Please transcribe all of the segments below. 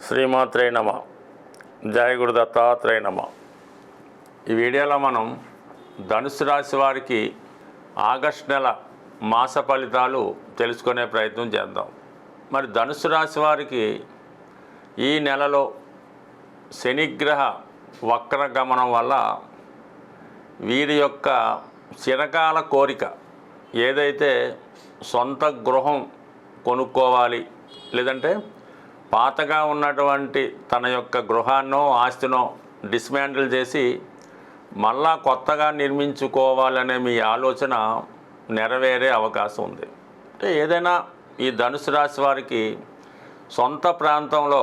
శ్రీమాత్రే నమ. జయ గురు దత్తాత్రేయ నమ. ఈ వీడియోలో మనం ధనుసు రాశి వారికి ఆగస్టు నెల మాస ఫలితాలు తెలుసుకునే ప్రయత్నం చేద్దాం. మరి ధనుసు రాశి వారికి ఈ నెలలో శనిగ్రహ వక్రగమనం వల్ల వీరి యొక్క చిరకాల కోరిక ఏదైతే సొంత గృహం కొనుక్కోవాలి, లేదంటే పాతగా ఉన్నటువంటి తన యొక్క గృహాన్నో ఆస్తినో డిస్మాంటిల్ చేసి మళ్ళా కొత్తగా నిర్మించుకోవాలనే మీ ఆలోచన నెరవేరే అవకాశం ఉంది. అంటే ఏదైనా ఈ ధనుసు రాశి వారికి సొంత ప్రాంతంలో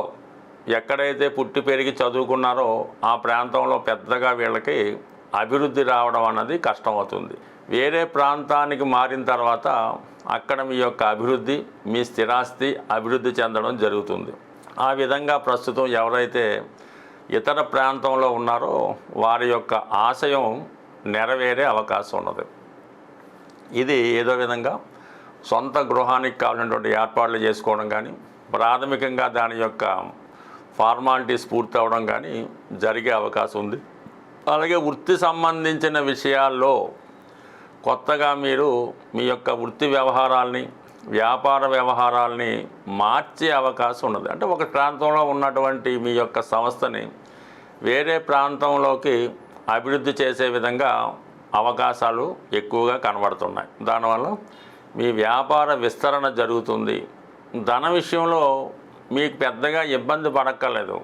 ఎక్కడైతే పుట్టి పెరిగి చదువుకున్నారో ఆ ప్రాంతంలో పెద్దగా వీళ్ళకి అభివృద్ధి రావడం అన్నది కష్టమవుతుంది. వేరే ప్రాంతానికి మారిన తర్వాత అక్కడ మీ యొక్క అభివృద్ధి, మీ స్థిరాస్తి అభివృద్ధి చెందడం జరుగుతుంది. ఆ విధంగా ప్రస్తుతం ఎవరైతే ఇతర ప్రాంతంలో ఉన్నారో వారి యొక్క ఆశయం నెరవేరే అవకాశం ఉన్నది. ఇది ఏదో విధంగా సొంత గృహానికి కావాల్సినటువంటి ఏర్పాట్లు చేసుకోవడం కానీ, ప్రాథమికంగా దాని యొక్క ఫార్మాలిటీస్ పూర్తి అవ్వడం కానీ జరిగే అవకాశం ఉంది. అలాగే వృత్తి సంబంధించిన విషయాల్లో కొత్తగా మీరు మీ యొక్క వృత్తి వ్యవహారాల్ని, వ్యాపార వ్యవహారాల్ని మార్చే అవకాశం ఉన్నది. అంటే ఒక ప్రాంతంలో ఉన్నటువంటి మీ యొక్క సంస్థని వేరే ప్రాంతంలోకి అభివృద్ధి చేసే విధంగా అవకాశాలు ఎక్కువగా కనబడుతున్నాయి. దానివల్ల మీ వ్యాపార విస్తరణ జరుగుతుంది. ధన విషయంలో మీకు పెద్దగా ఇబ్బంది పడక్కర్లేదు.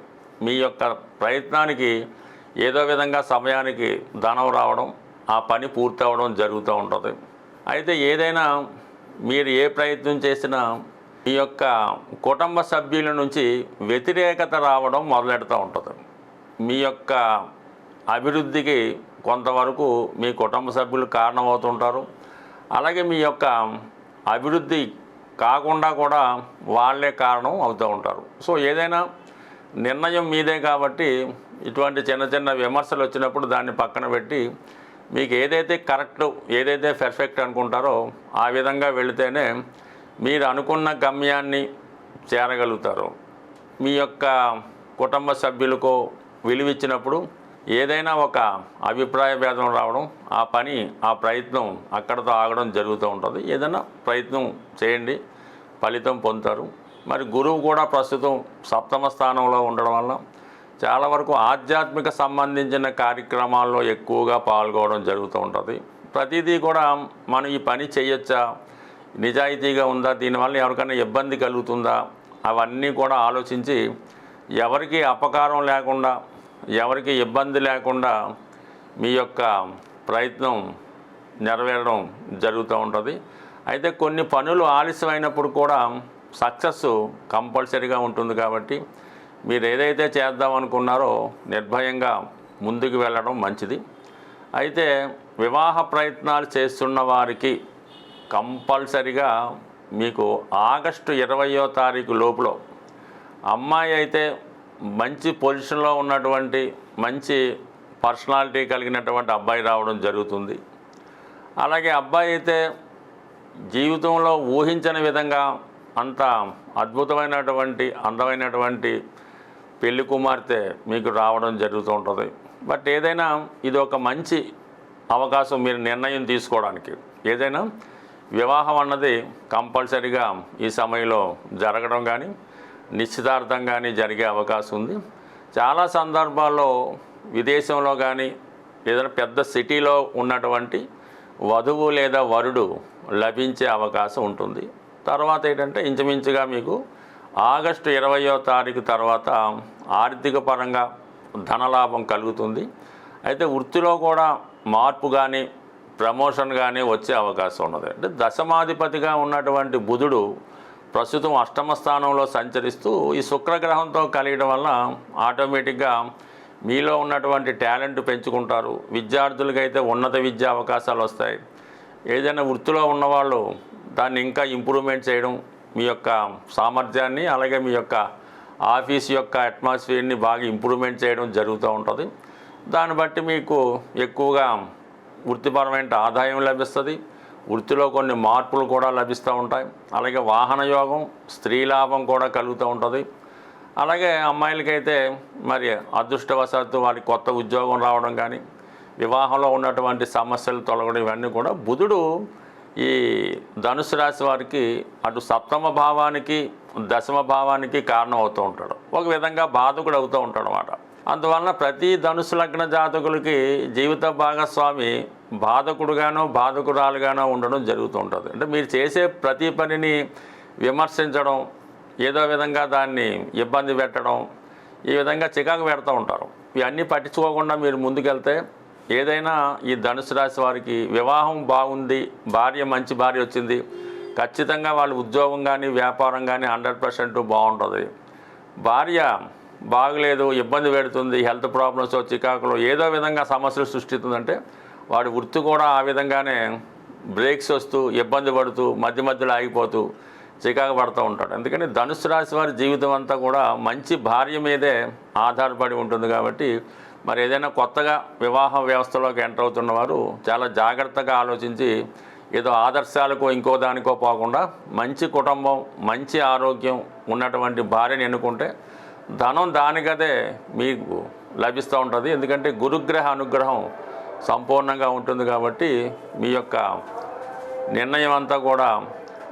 మీ యొక్క ప్రయత్నానికి ఏదో విధంగా సమయానికి ధనం రావడం, ఆ పని పూర్తి అవ్వడం జరుగుతూ ఉంటుంది. అయితే ఏదైనా మీరు ఏ ప్రయత్నం చేసినా మీ యొక్క కుటుంబ సభ్యుల నుంచి వ్యతిరేకత రావడం మొదలెడుతూ ఉంటుంది. మీ యొక్క అభివృద్ధికి కొంతవరకు మీ కుటుంబ సభ్యులు కారణమవుతుంటారు. అలాగే మీ యొక్క అభివృద్ధి కాకుండా కూడా వాళ్ళే కారణం అవుతూ ఉంటారు. సో ఏదైనా నిర్ణయం మీదే కాబట్టి ఇటువంటి చిన్న చిన్న విమర్శలు వచ్చినప్పుడు దాన్ని పక్కన పెట్టి మీకు ఏదైతే కరెక్ట్, ఏదైతే పర్ఫెక్ట్ అనుకుంటారో ఆ విధంగా వెళితేనే మీరు అనుకున్న గమ్యాన్ని చేరగలుగుతారు. మీ యొక్క కుటుంబ సభ్యులకు విలువిచ్చినప్పుడు ఏదైనా ఒక అభిప్రాయ భేదం రావడం, ఆ పని, ఆ ప్రయత్నం అక్కడితో ఆగడం జరుగుతూ ఉంటుంది. ఏదైనా ప్రయత్నం చేయండి, ఫలితం పొందుతారు. మరి గురువు కూడా ప్రస్తుతం సప్తమ స్థానంలో ఉండడం వల్ల చాలా వరకు ఆధ్యాత్మిక సంబంధించిన కార్యక్రమాల్లో ఎక్కువగా పాల్గొనడం జరుగుతూ ఉంటుంది. ప్రతిదీ కూడా మనం ఈ పని చేయొచ్చా, నిజాయితీగా ఉందా, దీనివల్ల ఎవరికైనా ఇబ్బంది కలుగుతుందా, అవన్నీ కూడా ఆలోచించి ఎవరికి అపకారం లేకుండా, ఎవరికి ఇబ్బంది లేకుండా మీ యొక్క ప్రయత్నం నెరవేరడం జరుగుతూ ఉంటుంది. అయితే కొన్ని పనులు ఆలస్యమైనప్పుడు కూడా సక్సెస్ కంపల్సరీగా ఉంటుంది. కాబట్టి మీరు ఏదైతే చేద్దాం అనుకున్నారో నిర్భయంగా ముందుకు వెళ్ళడం మంచిది. అయితే వివాహ ప్రయత్నాలు చేస్తున్న వారికి కంపల్సరిగా మీకు ఆగస్టు 20వ తారీఖు లోపల అమ్మాయి అయితే మంచి పొజిషన్లో ఉన్నటువంటి, మంచి పర్సనాలిటీ కలిగినటువంటి అబ్బాయి రావడం జరుగుతుంది. అలాగే అబ్బాయి అయితే జీవితంలో ఊహించని విధంగా అంత అద్భుతమైనటువంటి, అందమైనటువంటి పెళ్లి కుమార్తె మీకు రావడం జరుగుతూ ఉంటుంది. బట్ ఏదైనా ఇది ఒక మంచి అవకాశం మీరు నిర్ణయం తీసుకోవడానికి. ఏదైనా వివాహం అన్నది కంపల్సరీగా ఈ సమయంలో జరగడం కానీ, నిశ్చితార్థం కానీ జరిగే అవకాశం ఉంది. చాలా సందర్భాల్లో విదేశంలో కానీ ఏదైనా పెద్ద సిటీలో ఉన్నటువంటి వధువు లేదా వరుడు లభించే అవకాశం ఉంటుంది. తర్వాత ఏంటంటే ఇంచుమించుగా మీకు ఆగస్టు 20వ తారీఖు తర్వాత ఆర్థిక పరంగా ధనలాభం కలుగుతుంది. అయితే వృత్తిలో కూడా మార్పు కానీ, ప్రమోషన్ కానీ వచ్చే అవకాశం ఉన్నది. అంటే దశమాధిపతిగా ఉన్నటువంటి బుధుడు ప్రస్తుతం అష్టమ స్థానంలో సంచరిస్తూ ఈ శుక్రగ్రహంతో కలిగడం వల్ల ఆటోమేటిక్గా మీలో ఉన్నటువంటి టాలెంట్ పెంచుకుంటారు. విద్యార్థులకైతే ఉన్నత విద్యా అవకాశాలు వస్తాయి. ఏదైనా వృత్తిలో ఉన్నవాళ్ళు దాన్ని ఇంకా ఇంప్రూవ్మెంట్ చేయడం, మీ యొక్క సామర్థ్యాన్ని, అలాగే మీ యొక్క ఆఫీస్ యొక్క అట్మాస్ఫియర్ని బాగా ఇంప్రూవ్మెంట్ చేయడం జరుగుతూ ఉంటుంది. దాన్ని బట్టి మీకు ఎక్కువగా వృత్తిపరమైన ఆదాయం లభిస్తుంది. వృత్తిలో కొన్ని మార్పులు కూడా లభిస్తూ ఉంటాయి. అలాగే వాహన యోగం, స్త్రీ లాభం కూడా కలుగుతూ ఉంటుంది. అలాగే అమ్మాయిలకైతే మరి అదృష్టవశాత్తు వారికి కొత్త ఉద్యోగం రావడం కానీ, వివాహంలో ఉన్నటువంటి సమస్యలు తొలగడం, ఇవన్నీ కూడా బుధుడు ఈ ధనుసు రాశి వారికి అటు సప్తమ భావానికి, దశమ భావానికి కారణం అవుతూ ఉంటాడు. ఒక విధంగా బాధకుడు అవుతూ ఉంటాడు అన్నమాట. అందువలన ప్రతి ధనుసు లగ్న జాతకులకి జీవిత భాగస్వామి బాధకుడుగానో బాధకురాలుగానో ఉండడం జరుగుతూ ఉంటుంది. అంటే మీరు చేసే ప్రతి పనిని విమర్శించడం, ఏదో విధంగా దాన్ని ఇబ్బంది పెట్టడం, ఈ విధంగా చికాకు పెడుతూ ఉంటారు. ఇవన్నీ పట్టించుకోకుండా మీరు ముందుకెళ్తే ఏదైనా ఈ ధనుసు రాశి వారికి వివాహం బాగుంది, భార్య మంచి భార్య వచ్చింది, ఖచ్చితంగా వాళ్ళ ఉద్యోగం కానీ వ్యాపారం కానీ 100% బాగుంటుంది. భార్య బాగలేదు, ఇబ్బంది పెడుతుంది, హెల్త్ ప్రాబ్లమ్స్, చికాకులు, ఏదో విధంగా సమస్యలు సృష్టిస్తుందంటే వాడి వృత్తి కూడా ఆ విధంగానే బ్రేక్స్ వస్తూ, ఇబ్బంది పడుతూ, మధ్య మధ్యలో ఆగిపోతూ చికాకు పడుతూ ఉంటాడు. అందుకని ధనుసు రాశి వారి జీవితం అంతా కూడా మంచి భార్య మీదే ఆధారపడి ఉంటుంది. కాబట్టి మరి ఏదైనా కొత్తగా వివాహ వ్యవస్థలోకి ఎంటర్ అవుతున్న వారు చాలా జాగ్రత్తగా ఆలోచించి, ఏదో ఆదర్శాలకు ఇంకో దానికో పోకుండా మంచి కుటుంబం, మంచి ఆరోగ్యం ఉన్నటువంటి భార్యని ఎన్నుకుంటే ధనం దానికదే మీకు లభిస్తూ ఉంటుంది. ఎందుకంటే గురుగ్రహ అనుగ్రహం సంపూర్ణంగా ఉంటుంది. కాబట్టి మీ యొక్క నిర్ణయం అంతా కూడా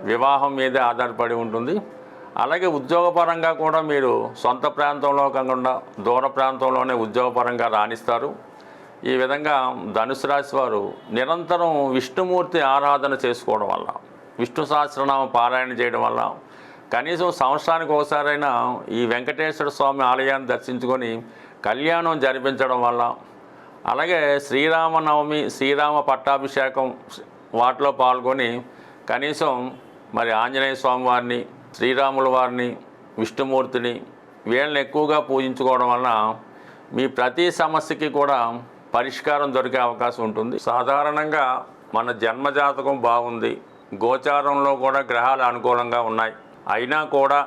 వివాహం మీదే ఆధారపడి ఉంటుంది. అలాగే ఉద్యోగపరంగా కూడా మీరు సొంత ప్రాంతంలో కాకుండా దూర ప్రాంతంలోనే ఉద్యోగపరంగా రాణిస్తారు. ఈ విధంగా ధనుసు రాశి వారు నిరంతరం విష్ణుమూర్తి ఆరాధన చేసుకోవడం వల్ల, విష్ణు సహస్రనామ పారాయణ చేయడం వల్ల, కనీసం సంవత్సరానికి ఒకసారైనా ఈ వెంకటేశ్వర స్వామి ఆలయాన్ని దర్శించుకొని కళ్యాణం జరిపించడం వల్ల, అలాగే శ్రీరామనవమి, శ్రీరామ పట్టాభిషేకం వాటిలో పాల్గొని కనీసం మరి ఆంజనేయ స్వామి వారిని, శ్రీరాముల వారిని, విష్ణుమూర్తిని వీళ్ళని ఎక్కువగా పూజించుకోవడం వలన మీ ప్రతి సమస్యకి కూడా పరిష్కారం దొరికే అవకాశం ఉంటుంది. సాధారణంగా మన జన్మజాతకం బాగుంది, గోచారంలో కూడా గ్రహాలు అనుకూలంగా ఉన్నాయి, అయినా కూడా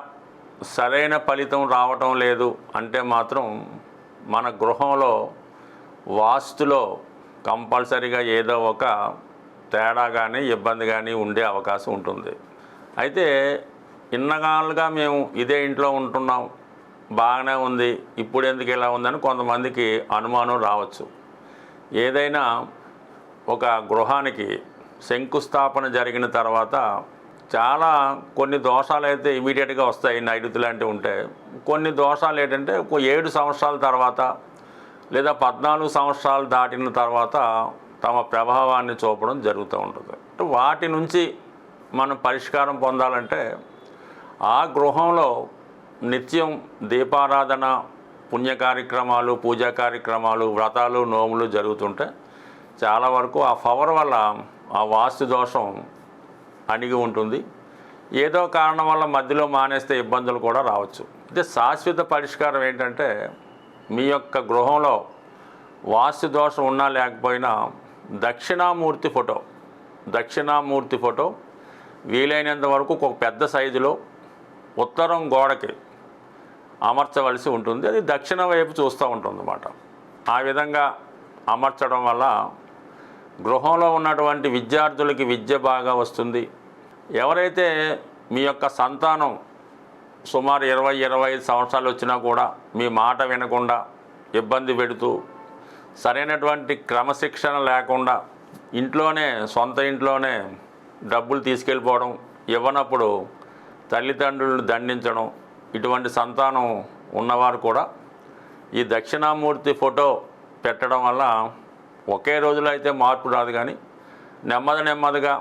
సరైన ఫలితం రావటం లేదు అంటే మాత్రం మన గృహంలో వాస్తులో కంపల్సరీగా ఏదో ఒక తేడా కానీ ఇబ్బంది కానీ ఉండే అవకాశం ఉంటుంది. అయితే ఇన్నగాలుగా మేము ఇదే ఇంట్లో ఉంటున్నాం, బాగానే ఉంది, ఇప్పుడు ఎందుకు ఇలా ఉందని కొంతమందికి అనుమానం రావచ్చు. ఏదైనా ఒక గృహానికి శంకుస్థాపన జరిగిన తర్వాత చాలా కొన్ని దోషాలు అయితే ఇమీడియట్గా వస్తాయి, నైరుతి లాంటివి ఉంటే. కొన్ని దోషాలు ఏంటంటే 7 సంవత్సరాల తర్వాత లేదా 14 సంవత్సరాలు దాటిన తర్వాత తమ ప్రభావాన్ని చూపడం జరుగుతూ ఉంటుంది. వాటి నుంచి మనం పరిష్కారం పొందాలంటే ఆ గృహంలో నిత్యం దీపారాధన, పుణ్య కార్యక్రమాలు, పూజా కార్యక్రమాలు, వ్రతాలు, నోములు జరుగుతుంటే చాలా వరకు ఆ పవర్ వల్ల ఆ వాస్తు దోషం అణిగి ఉంటుంది. ఏదో కారణం వల్ల మధ్యలో మానేస్తే ఇబ్బందులు కూడా రావచ్చు. అయితే శాశ్వత పరిష్కారం ఏంటంటే మీ యొక్క గృహంలో వాస్తు దోషం ఉన్నా లేకపోయినా దక్షిణామూర్తి ఫోటో వీలైనంత వరకు ఒక పెద్ద సైజులో ఉత్తరం గోడకి అమర్చవలసి ఉంటుంది. అది దక్షిణ వైపు చూస్తూ ఉంటుందన్నమాట. ఆ విధంగా అమర్చడం వల్ల గృహంలో ఉన్నటువంటి విద్యార్థులకి విద్య బాగా వస్తుంది. ఎవరైతే మీ యొక్క సంతానం సుమారు 20-25 సంవత్సరాలు వచ్చినా కూడా మీ మాట వినకుండా ఇబ్బంది పెడుతూ, సరైనటువంటి క్రమశిక్షణ లేకుండా సొంత ఇంట్లోనే డబ్బులు తీసుకెళ్ళిపోవడం, ఇవ్వనప్పుడు తల్లిదండ్రులను దండించడం, ఇటువంటి సంతానం ఉన్నవారు కూడా ఈ దక్షిణామూర్తి ఫోటో పెట్టడం వల్ల ఒకే రోజులో అయితే మార్పు రాదు, కానీ నెమ్మదిగా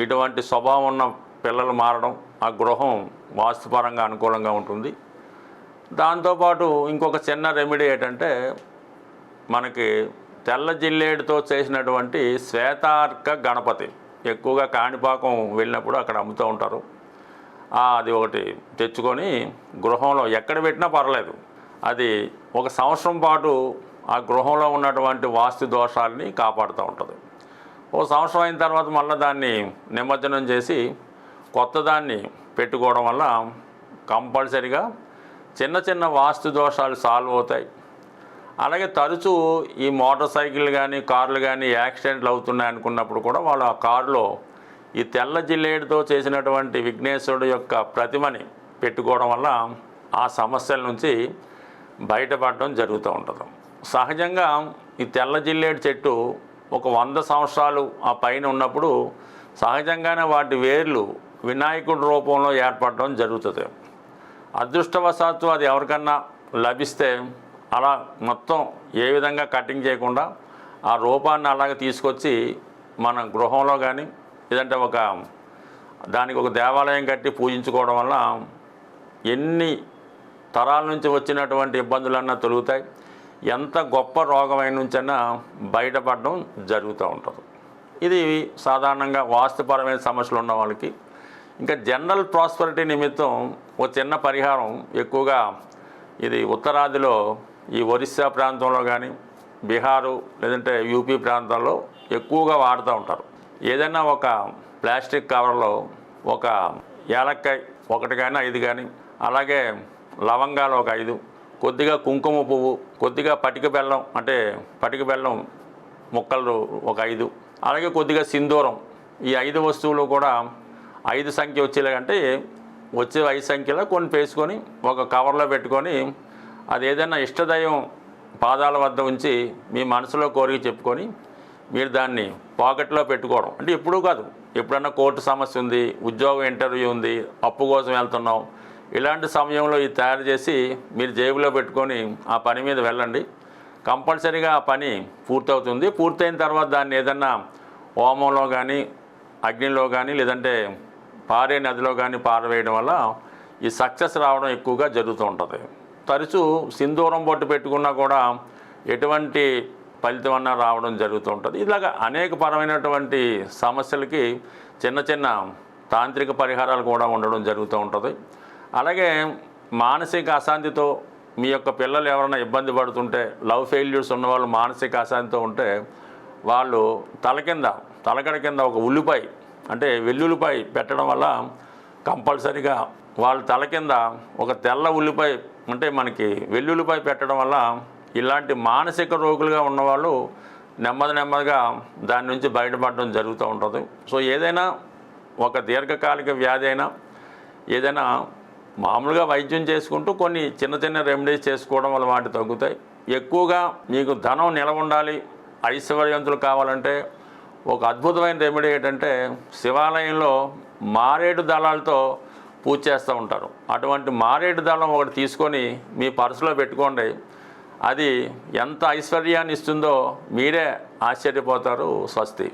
ఇటువంటి స్వభావం ఉన్న పిల్లలు మారడం, ఆ గృహం వాస్తుపరంగా అనుకూలంగా ఉంటుంది. దాంతోపాటు ఇంకొక చిన్న రెమెడీ ఏంటంటే మనకి తెల్ల జిల్లేడుతో చేసినటువంటి శ్వేతార్క గణపతి ఎక్కువగా కాణిపాకం వెళ్ళినప్పుడు అక్కడ అమ్ముతూ ఉంటారు. అది ఒకటి తెచ్చుకొని గృహంలో ఎక్కడ పెట్టినా పర్లేదు, అది ఒక సంవత్సరం పాటు ఆ గృహంలో ఉన్నటువంటి వాస్తు దోషాలని కాపాడుతూ ఉంటుంది. ఓ సంవత్సరం అయిన తర్వాత మళ్ళీ దాన్ని నిమజ్జనం చేసి కొత్త దాన్ని పెట్టుకోవడం వల్ల కంపల్సరిగా చిన్న వాస్తు దోషాలు సాల్వ్ అవుతాయి. అలాగే తరచూ ఈ మోటార్ సైకిల్ కానీ కార్లు కానీ యాక్సిడెంట్లు అవుతున్నాయి అనుకున్నప్పుడు కూడా వాళ్ళు ఆ కారులో ఈ తెల్ల జిల్లేడుతో చేసినటువంటి విఘ్నేశ్వరుడు యొక్క ప్రతిమని పెట్టుకోవడం వల్ల ఆ సమస్యల నుంచి బయటపడడం జరుగుతూ ఉంటుంది. సహజంగా ఈ తెల్ల జిల్లేడు చెట్టు ఒక 100 సంవత్సరాలు ఆ పైన ఉన్నప్పుడు సహజంగానే వాటి వేర్లు వినాయకుడి రూపంలో ఏర్పడడం జరుగుతుంది. అదృష్టవశాత్తు అది ఎవరికన్నా లభిస్తే అలా మొత్తం ఏ విధంగా కటింగ్ చేయకుండా ఆ రూపాన్ని అలాగే తీసుకొచ్చి మన గృహంలో కానీ లేదంటే దానికి ఒక దేవాలయం కట్టి పూజించుకోవడం వల్ల ఎన్ని తరాల నుంచి వచ్చినటువంటి ఇబ్బందులన్నా తొలుగుతాయి. ఎంత గొప్ప రోగమైన నుంచైనా బయటపడడం జరుగుతూ ఉంటుంది. ఇది సాధారణంగా వాస్తుపరమైన సమస్యలు ఉన్న వాళ్ళకి. ఇంకా జనరల్ ప్రాస్పరిటీ నిమిత్తం ఒక చిన్న పరిహారం ఎక్కువగా ఇది ఉత్తరాదిలో ఈ ఒరిస్సా ప్రాంతంలో కానీ బీహారు లేదంటే యూపీ ప్రాంతాల్లో ఎక్కువగా వాడుతూ ఉంటారు. ఏదైనా ఒక ప్లాస్టిక్ కవర్లో ఒక యాలక్కాయ 1 కానీ 5 కానీ, అలాగే లవంగాలు ఒక 5, కొద్దిగా కుంకుమ పువ్వు, కొద్దిగా పటిక బెల్లం అంటే పటిక బెల్లం ముక్కలు ఒక 5, అలాగే కొద్దిగా సింధూరం, ఈ 5 వస్తువులు కూడా 5 సంఖ్య వచ్చేలాగంటే వచ్చే 5 సంఖ్యలో కొన్ని వేసుకొని ఒక కవర్లో పెట్టుకొని అది ఏదైనా ఇష్టదైవం పాదాల వద్ద ఉంచి మీ మనసులో కోరిక చెప్పుకొని మీరు దాన్ని పాకెట్లో పెట్టుకోవడం. అంటే ఎప్పుడూ కాదు, ఎప్పుడన్నా కోర్టు సమస్య ఉంది, ఉద్యోగం ఇంటర్వ్యూ ఉంది, అప్పు కోసం వెళ్తున్నాం, ఇలాంటి సమయంలో ఇది తయారు చేసి మీరు జేబులో పెట్టుకొని ఆ పని మీద వెళ్ళండి. కంపల్సరీగా ఆ పని పూర్తవుతుంది. పూర్తయిన తర్వాత దాన్ని ఏదన్నా హోమంలో కానీ అగ్నిలో కానీ లేదంటే పారే నదిలో కానీ పారవేయడం వల్ల ఈ సక్సెస్ రావడం ఎక్కువగా జరుగుతూ ఉంటుంది. తరచూ సింధూరం బొట్టు పెట్టుకున్నా కూడా ఎటువంటి ఫలితం అన్నా రావడం జరుగుతూ ఉంటుంది. ఇలాగ అనేక పరమైనటువంటి సమస్యలకి చిన్న చిన్న తాంత్రిక పరిహారాలు కూడా ఉండడం జరుగుతూ ఉంటుంది. అలాగే మానసిక అశాంతితో మీ యొక్క పిల్లలు ఎవరైనా ఇబ్బంది పడుతుంటే, లవ్ ఫెయిల్యూర్స్ ఉన్నవాళ్ళు మానసిక అశాంతితో ఉంటే వాళ్ళు తలకడ కింద ఒక ఉల్లిపాయ అంటే వెల్లుల్లిపాయ పెట్టడం వల్ల కంపల్సరీగా వాళ్ళ తల కింద ఒక తెల్ల ఉల్లిపాయ అంటే మనకి వెల్లుల్లిపాయ పెట్టడం వల్ల ఇలాంటి మానసిక రోగులుగా ఉన్నవాళ్ళు నెమ్మదిగా దాని నుంచి బయటపడడం జరుగుతూ ఉంటుంది. సో ఏదైనా ఒక దీర్ఘకాలిక వ్యాధి అయినా ఏదైనా మామూలుగా వైద్యం చేసుకుంటూ కొన్ని చిన్న చిన్న రెమెడీస్ చేసుకోవడం వల్ల వాటి తగ్గుతాయి. ఎక్కువగా మీకు ధనం నిలవ ఉండాలి, ఐశ్వర్యవంతులు కావాలంటే ఒక అద్భుతమైన రెమెడీ ఏంటంటే శివాలయంలో మారేడు దళాలతో పూజ చేస్తూ ఉంటారు. అటువంటి మారేడు దళం ఒకటి తీసుకొని మీ పర్సులో పెట్టుకోండి. అది ఎంత ఐశ్వర్యాన్ని ఇస్తుందో మీరే ఆశ్చర్యపోతారు. స్వస్తి.